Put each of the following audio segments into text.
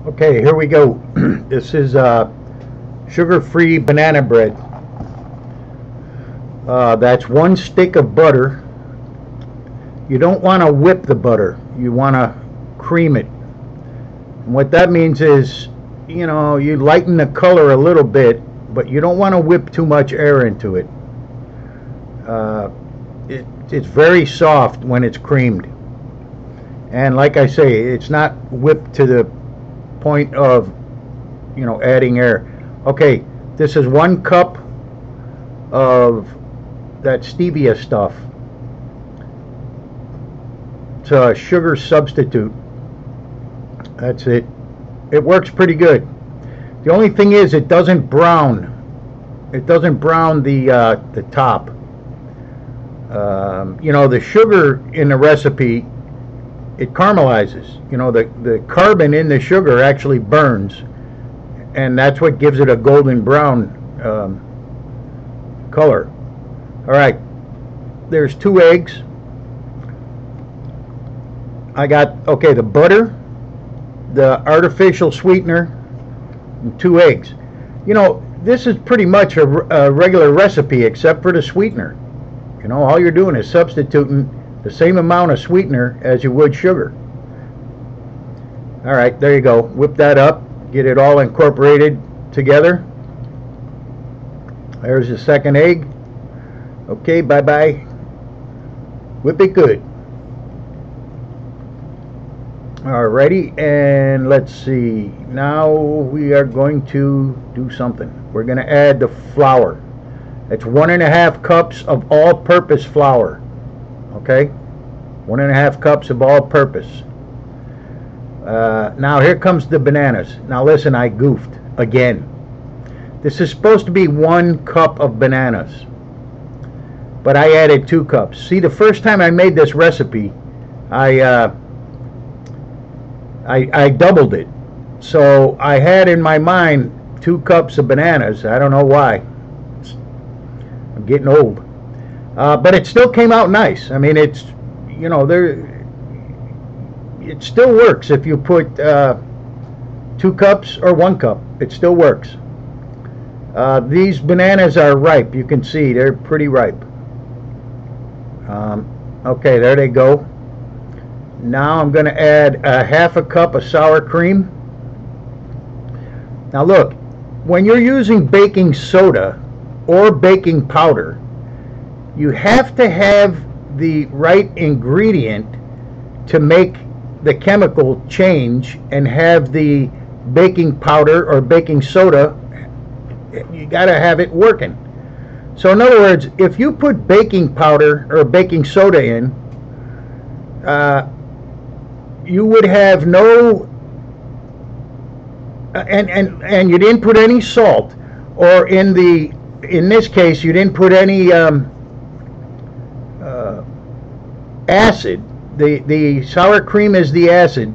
Okay, here we go. This is sugar-free banana bread. That's 1 stick of butter. You don't want to whip the butter. You want to cream it. And what that means is, you lighten the color a little bit, but you don't want to whip too much air into it. It's very soft when it's creamed. And like I say, it's not whipped to the point of, adding air. Okay, this is 1 cup of that stevia stuff. It's a sugar substitute. That's it. It works pretty good. The only thing is, it doesn't brown. It doesn't brown the top. The sugar in the recipe, it caramelizes. The carbon in the sugar actually burns, and that's what gives it a golden brown color. All right, there's 2 eggs. I got, the butter, the artificial sweetener, and 2 eggs. This is pretty much a regular recipe except for the sweetener. All you're doing is substituting the same amount of sweetener as you would sugar. All right, there you go. Whip that up, get it all incorporated together. There's the 2nd egg. Okay, bye-bye. Whip it good. Alrighty, and let's see. Now we are going to do something. We're going to add the flour. It's 1.5 cups of all-purpose flour. Okay, 1.5 cups of all-purpose. Now here comes the bananas. Now listen, I goofed again. This is supposed to be 1 cup of bananas, but I added 2 cups. See, the first time I made this recipe, I doubled it. So I had in my mind 2 cups of bananas. I don't know why. I'm getting old. But it still came out nice. I mean, it's, it still works if you put 2 cups or 1 cup. It still works. These bananas are ripe. You can see they're pretty ripe. Okay, there they go. Now I'm going to add 1/2 cup of sour cream. Now look, when you're using baking soda or baking powder, you have to have the right ingredient to make the chemical change and have the baking powder or baking soda. You got to have it working. So in other words, if you put baking powder or baking soda in, you would have no, and you didn't put any salt, or in this case you didn't put any acid. The sour cream is the acid.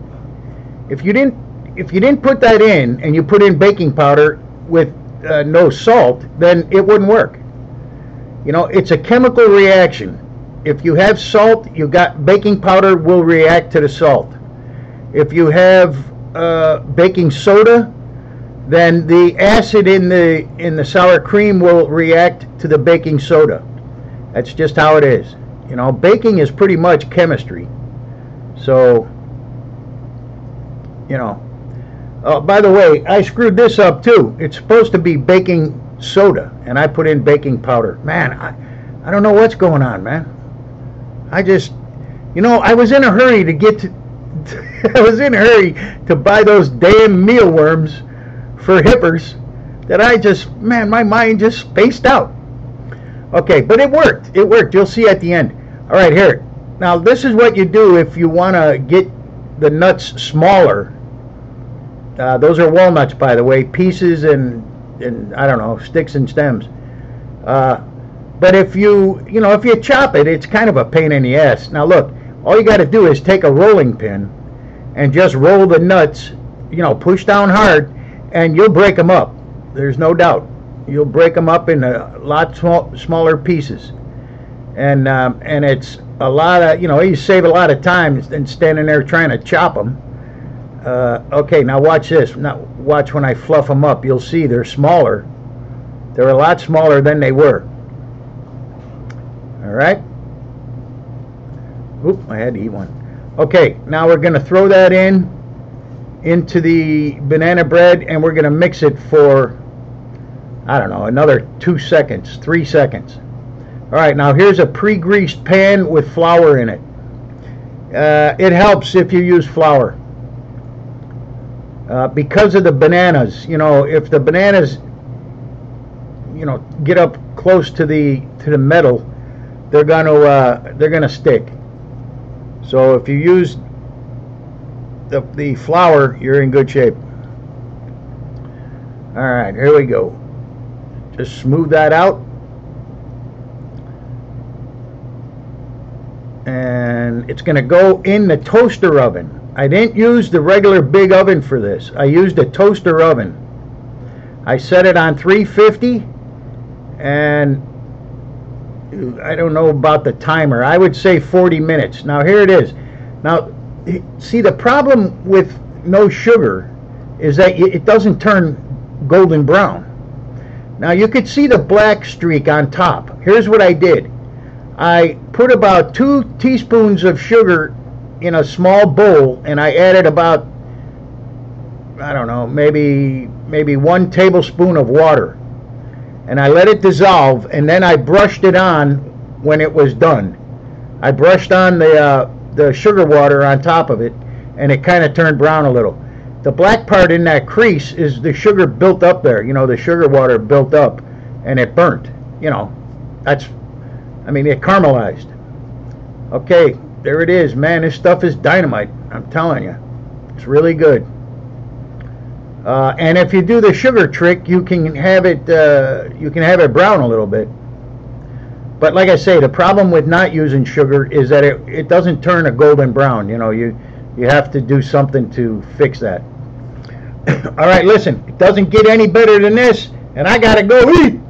If you didn't put that in, and you put in baking powder with no salt, then it wouldn't work. It's a chemical reaction. If you have salt, baking powder will react to the salt. If you have baking soda, then the acid in the sour cream will react to the baking soda. That's just how it is. Baking is pretty much chemistry. So, by the way, I screwed this up too. It's supposed to be baking soda, and I put in baking powder. Man, I don't know what's going on, man. I just, I was in a hurry to get to, I was in a hurry to buy those damn mealworms for hippers that I just, man, my mind just spaced out. Okay, but it worked. It worked. You'll see at the end. All right, here. Now, this is what you do if you want to get the nuts smaller. Those are walnuts, by the way, pieces and I don't know, sticks and stems. But if if you chop it, it's kind of a pain in the ass. Now look, all you got to do is take a rolling pin and just roll the nuts, push down hard, and you'll break them up. There's no doubt. You'll break them up in a lot smaller pieces. And it's a lot of, you save a lot of time than standing there trying to chop them. Okay, now watch this. Now watch when I fluff them up. You'll see they're smaller. They're a lot smaller than they were. All right. Oop, I had to eat one. Okay, now we're going to throw that into the banana bread, and we're going to mix it for, I don't know, another 2 seconds, 3 seconds. All right, now here's a pre-greased pan with flour in it. It helps if you use flour. Because of the bananas, you know, if the bananas, you know, get up close to the metal, they're gonna stick. So if you use the flour, you're in good shape. All right, here we go. Just smooth that out. And it's going to go in the toaster oven. I didn't use the regular big oven for this. I used a toaster oven. I set it on 350, and I don't know about the timer. I would say 40 minutes. Now here it is. Now see, the problem with no sugar is that it doesn't turn golden brown. Now you could see the black streak on top. Here's what I did. I put about 2 teaspoons of sugar in a small bowl, and I added about, I don't know, maybe 1 tablespoon of water, and I let it dissolve, and then I brushed it on when it was done. I brushed on the sugar water on top of it, and it kind of turned brown a little. The black part in that crease is the sugar built up there. You know, the sugar water built up, and it burnt. You know, it caramelized. Okay, there it is, man. This stuff is dynamite. I'm telling you, it's really good. And if you do the sugar trick, you can have it brown a little bit. But like I say, the problem with not using sugar is that it doesn't turn a golden brown. You know, you have to do something to fix that. All right, listen, it doesn't get any better than this, and I gotta go eat.